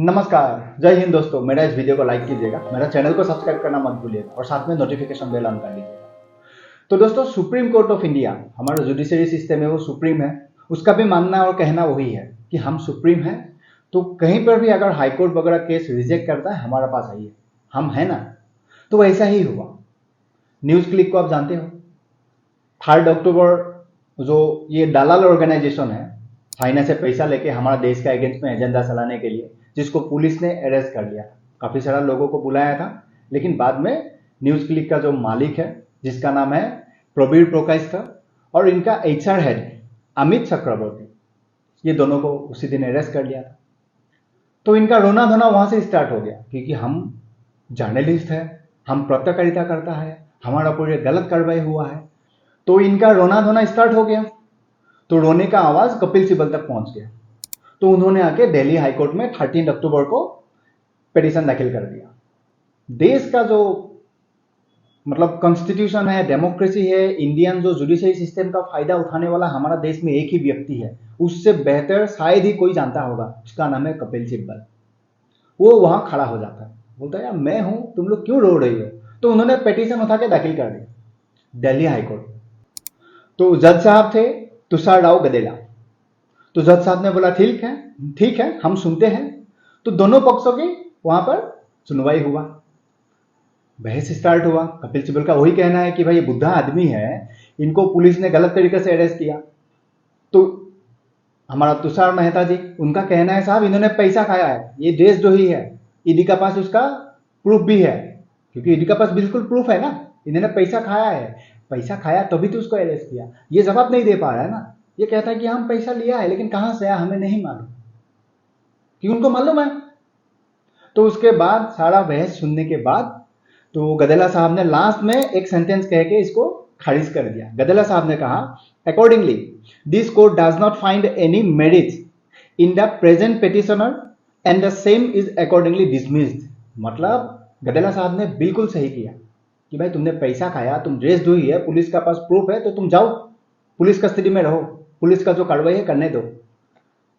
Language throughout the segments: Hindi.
नमस्कार, जय हिंद दोस्तों। मेरा इस वीडियो को लाइक कीजिएगा, मेरा चैनल को सब्सक्राइब करना मत भूलिएगा और साथ में नोटिफिकेशन बेल ऑन कर लीजिएगा। तो दोस्तों, सुप्रीम कोर्ट ऑफ इंडिया, हमारा जुडिशरी सिस्टम है वो सुप्रीम है। उसका भी मानना और कहना वही है कि हम सुप्रीम हैं। तो कहीं पर भी अगर हाई कोर्ट वगैरह केस रिजेक्ट करता है, हमारे पास आइए, हम है ना। तो वैसा ही हुआ। न्यूज़ क्लिक को आप जानते हो, 3 अक्टूबर जो ये दलाल ऑर्गेनाइजेशन है, चाइना से पैसा लेके हमारा देश का अगेंस्ट में एजेंडा चलाने के लिए, जिसको पुलिस ने अरेस्ट कर लिया। काफ़ी सारा लोगों को बुलाया था, लेकिन बाद में न्यूज़ क्लिक का जो मालिक है, जिसका नाम है प्रवीर प्रोकाइस्कर, और इनका एचआर हेड अमित चक्रवर्ती, ये दोनों को उसी दिन अरेस्ट कर लिया था। तो इनका रोना धोना वहां से स्टार्ट हो गया, क्योंकि हम जर्नलिस्ट है, हम पत्रकारिता करता है, हमारा पूरे गलत कार्रवाई हुआ है। तो इनका रोना धोना स्टार्ट हो गया। तो रोने का आवाज कपिल सिब्बल तक पहुंच गया। तो उन्होंने आके दिल्ली हाईकोर्ट में 13 अक्टूबर को पिटीशन दाखिल कर दिया। देश का जो मतलब कॉन्स्टिट्यूशन है, डेमोक्रेसी है, इंडियन जो जुडिशरी सिस्टम का फायदा उठाने वाला हमारा देश में एक ही व्यक्ति है, उससे बेहतर शायद ही कोई जानता होगा, उसका नाम है कपिल सिब्बल। वो वहां खड़ा हो जाता है, बोलता है यार मैं हूं, तुम लोग क्यों रो रही हो। तो उन्होंने पिटीशन उठा के दाखिल कर दिया दिल्ली हाईकोर्ट। तो जज साहब थे तुषार राव गदेला। तो जज साहब ने बोला ठीक है, हम सुनते हैं। तो दोनों पक्षों की वहां पर सुनवाई हुआ, बहस स्टार्ट हुआ। कपिल सिब्बल का वही कहना है कि भाई ये बुढ़ा आदमी है, इनको पुलिस ने गलत तरीके से अरेस्ट किया। तो हमारा तुषार मेहता जी, उनका कहना है साहब इन्होंने पैसा खाया है, ये देशद्रोही है, ईडी का पास उसका प्रूफ भी है, क्योंकि ईडी का पास बिल्कुल प्रूफ है ना, इन्होंने पैसा खाया है। पैसा खाया तभी तो उसको अरेस्ट किया। ये जवाब नहीं दे पा रहा है ना। ये कहता है कि हम पैसा लिया है, लेकिन कहां से आया हमें नहीं मालूम, क्योंकि उनको मालूम है। तो उसके बाद सारा बहस सुनने के बाद तो गदेला साहब ने लास्ट में एक सेंटेंस कह के इसको खारिज कर दिया। गदेला साहब ने कहा, accordingly this court does not find any merit in the present petitioner and the same is accordingly dismissed. मतलब गदेला साहब ने बिल्कुल सही किया कि भाई तुमने पैसा खाया, तुम देशद्रोही है, पुलिस का पास प्रूफ है, तो तुम जाओ पुलिस कस्टडी में रहो, पुलिस का जो कार्रवाई है करने दो।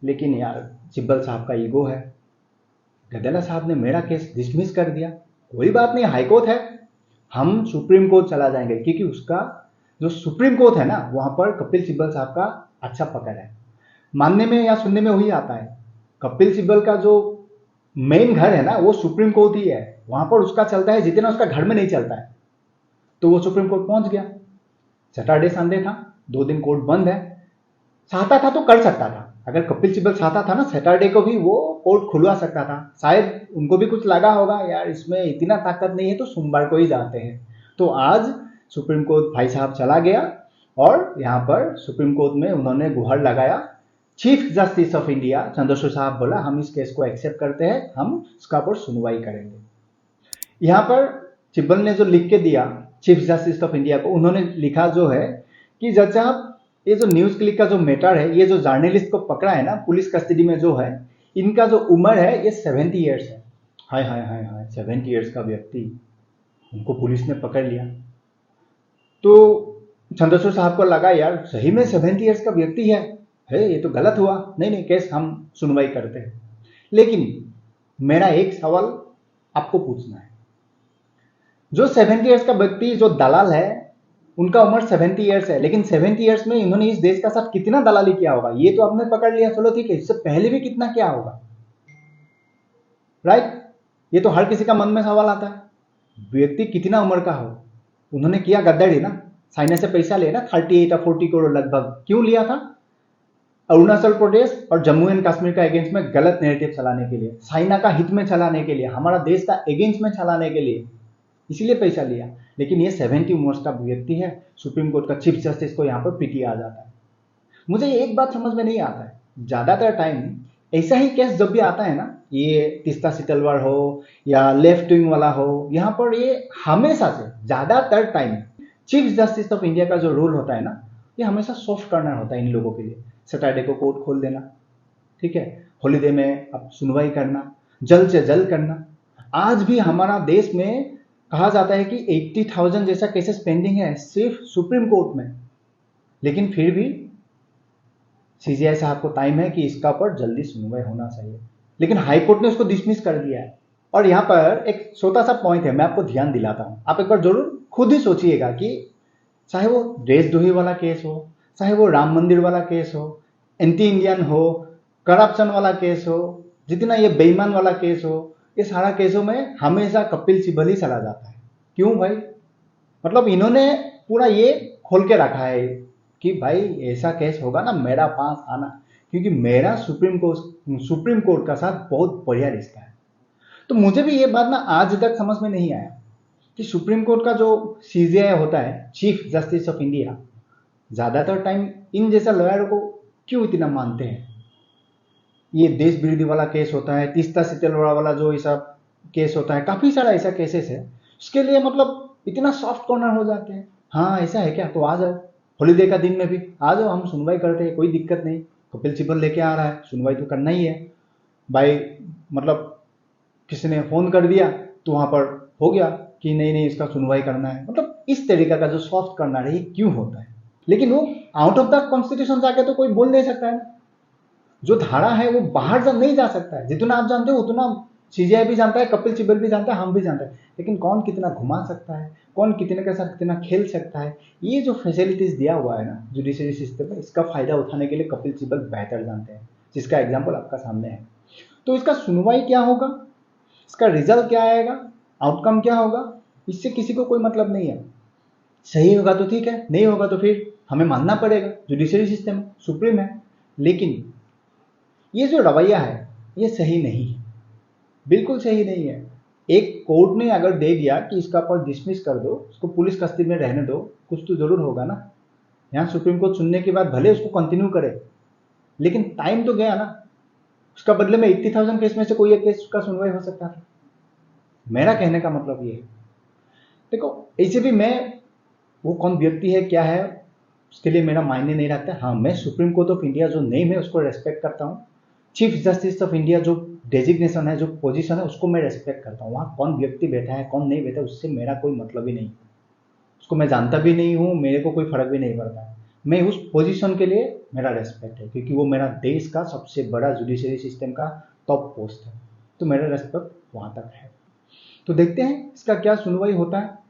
लेकिन यार सिब्बल साहब का ईगो है, गदेला साहब ने मेरा केस डिसमिस कर दिया। कोई बात नहीं, हाईकोर्ट है, हम सुप्रीम कोर्ट चला जाएंगे, क्योंकि उसका जो सुप्रीम कोर्ट है ना, वहां पर कपिल सिब्बल साहब का अच्छा पकड़ है। मानने में या सुनने में वही आता है, कपिल सिब्बल का जो मेन घर है ना, वो सुप्रीम कोर्ट ही है, वहां पर उसका चलता है जितना उसका घर में नहीं चलता है। तो वो सुप्रीम कोर्ट पहुंच गया। सैटरडे संडे था, 2 दिन कोर्ट बंद है। चाहता था तो कर सकता था, अगर कपिल सिब्बल चाहता था ना, सैटरडे को भी वो कोर्ट खुलवा सकता था। शायद उनको भी कुछ लगा होगा यार इसमें इतना ताकत नहीं है, तो सोमवार को ही जाते हैं। तो आज सुप्रीम कोर्ट भाई साहब चला गया और यहाँ पर सुप्रीम कोर्ट में उन्होंने गुहार लगाया। Chief justice of India Chandrachud साहब बोला हम इस केस को एक्सेप्ट करते हैं, हम इसका पर सुनवाई करेंगे। यहाँ पर सिब्बल ने जो लिख के दिया चीफ जस्टिस ऑफ इंडिया को, उन्होंने लिखा जो है कि जज साहब, ये जो न्यूज क्लिक का जो मैटर है, ये जो जर्नलिस्ट को पकड़ा है ना पुलिस कस्टडी में जो है, इनका जो उम्र है ये 70 ईयर्स है। हाय हाय हाय हाय, 70 ईयर्स का व्यक्ति, उनको पुलिस ने पकड़ लिया। तो चंद्रचूड़ साहब को लगा यार सही में 70 ईयर्स का व्यक्ति है, ये तो गलत हुआ, नहीं केस हम सुनवाई करते हैं। लेकिन मेरा एक सवाल आपको पूछना है, जो 70 ईयर्स का व्यक्ति जो दलाल है, उनका उम्र 70 ईयर्स है, लेकिन 70 ईयर्स में इन्होंने इस देश का साथ कितना दलाली किया होगा, ये तो आपने पकड़ लिया, चलो ठीक है, इससे पहले भी कितना किया होगा, राइट। ये तो हर किसी का मन में सवाल आता है, व्यक्ति कितना उम्र का हो। उन्होंने किया गद्दारी ना, चाइना से पैसा लिया ना, 38 या 40 करोड़ लगभग। क्यों लिया था? अरुणाचल प्रदेश और जम्मू एंड कश्मीर का अगेंस्ट में गलत नैरेटिव चलाने के लिए, चाइना का हित में चलाने के लिए, हमारा देश का अगेंस्ट में चलाने के लिए, इसीलिए पैसा लिया। लेकिन ये 70 उम्र का व्यक्ति है, सुप्रीम कोर्ट का चीफ जस्टिस को यहाँ पर पीटी आ जाता है। मुझे एक बात समझ में नहीं आता है, ज्यादातर टाइम ऐसा ही केस जब भी आता है ना, ये तीस्ता सितलवार हो या लेफ्ट विंग वाला हो, यहाँ पर ये हमेशा से ज्यादातर time chief justice of India का जो रोल होता है ना, ये हमेशा सॉफ्ट कॉर्नर होता है इन लोगों के लिए। सैटरडे को कोर्ट खोल देना, ठीक है, हॉलीडे में अब सुनवाई करना, जल्द से जल्द करना। आज भी हमारा देश में कहा जाता है कि 80,000 जैसा केसेस पेंडिंग है सिर्फ सुप्रीम कोर्ट में, लेकिन फिर भी सीजीआई साहब को टाइम है कि इसका पर जल्दी सुनवाई होना चाहिए। लेकिन हाईकोर्ट ने उसको डिसमिस कर दिया है। और यहाँ पर एक छोटा सा पॉइंट है, मैं आपको ध्यान दिलाता हूँ, आप एक बार जरूर खुद ही सोचिएगा कि चाहे वो देशद्रोही वाला केस हो, चाहे वो राम मंदिर वाला केस हो, एंटी इंडियन हो, करप्शन वाला केस हो, जितना ये बेईमान वाला केस हो, ये सारा केसों में हमेशा कपिल सिब्बल ही चला जाता है। क्यों भाई? मतलब इन्होंने पूरा ये खोल के रखा है कि भाई ऐसा केस होगा ना मेरा पास आना, क्योंकि मेरा सुप्रीम कोर्ट का साथ बहुत बढ़िया रिश्ता है। तो मुझे भी ये बात ना आज तक समझ में नहीं आया कि सुप्रीम कोर्ट का जो सीजेआई होता है, चीफ जस्टिस ऑफ इंडिया, ज्यादातर टाइम इन जैसा लॉयर को क्यों इतना मानते हैं। ये देश विरोधी वाला केस होता है, तीस्ता सितलवाड़ा वाला जो ऐसा केस होता है, काफी सारा ऐसा केसेस है, उसके लिए मतलब इतना सॉफ्ट कॉर्नर हो जाते हैं। हाँ ऐसा है क्या, तो आ जाओ, हॉलीडे का दिन में भी आ जाओ, हम सुनवाई करते हैं, कोई दिक्कत नहीं, कपिल सिब्बल लेके आ रहा है, सुनवाई तो करना ही है भाई। मतलब किसी ने फोन कर दिया तो वहां पर हो गया कि नहीं नहीं इसका सुनवाई करना है। मतलब इस तरीका का जो सॉफ्ट कॉर्नर है ये क्यों होता है? लेकिन वो आउट ऑफ द कॉन्स्टिट्यूशन जाके तो कोई बोल नहीं सकता है ना, जो धारा है वो बाहर जा नहीं जा सकता है। जितना आप जानते हो उतना सीजीआई भी जानता है, कपिल सिब्बल भी जानता है, हम भी जानते हैं, लेकिन कौन कितना घुमा सकता है, कौन कितने के साथ कितना खेल सकता है, ये जो फैसिलिटीज दिया हुआ है ना जुडिशरी सिस्टम में, इसका फायदा उठाने के लिए कपिल सिब्बल बेहतर जानते हैं, जिसका एग्जाम्पल आपका सामने है। तो इसका सुनवाई क्या होगा, इसका रिजल्ट क्या आएगा, आउटकम क्या होगा, इससे किसी को कोई मतलब नहीं है। सही होगा तो ठीक है, नहीं होगा तो फिर हमें मानना पड़ेगा, जुडिशरी सिस्टम सुप्रीम है। लेकिन ये जो रवैया है ये सही नहीं है, बिल्कुल सही नहीं है। एक कोर्ट ने अगर दे दिया कि इसका पर डिसमिस कर दो, उसको पुलिस कस्टडी में रहने दो, कुछ तो जरूर होगा ना। यहाँ सुप्रीम कोर्ट सुनने के बाद भले उसको कंटिन्यू करे, लेकिन टाइम तो गया ना। उसका बदले में 80,000 केस में से कोई एक केस का सुनवाई हो सकता था। मेरा कहने का मतलब ये है, देखो ऐसे भी मैं वो कौन व्यक्ति है क्या है उसके लिए मेरा मायने नहीं रखता। हाँ मैं सुप्रीम कोर्ट ऑफ इंडिया जो नेम है उसको रेस्पेक्ट करता हूँ, चीफ जस्टिस ऑफ इंडिया जो डेजिग्नेशन है, जो पोजीशन है, उसको मैं रेस्पेक्ट करता हूँ। वहाँ कौन व्यक्ति बैठा है कौन नहीं बैठा उससे मेरा कोई मतलब ही नहीं, उसको मैं जानता भी नहीं हूँ, मेरे को कोई फर्क भी नहीं पड़ता है। मैं उस पोजीशन के लिए मेरा रेस्पेक्ट है, क्योंकि वो मेरा देश का सबसे बड़ा जुडिशरी सिस्टम का टॉप पोस्ट है, तो मेरा रेस्पेक्ट वहाँ तक है। तो देखते हैं इसका क्या सुनवाई होता है।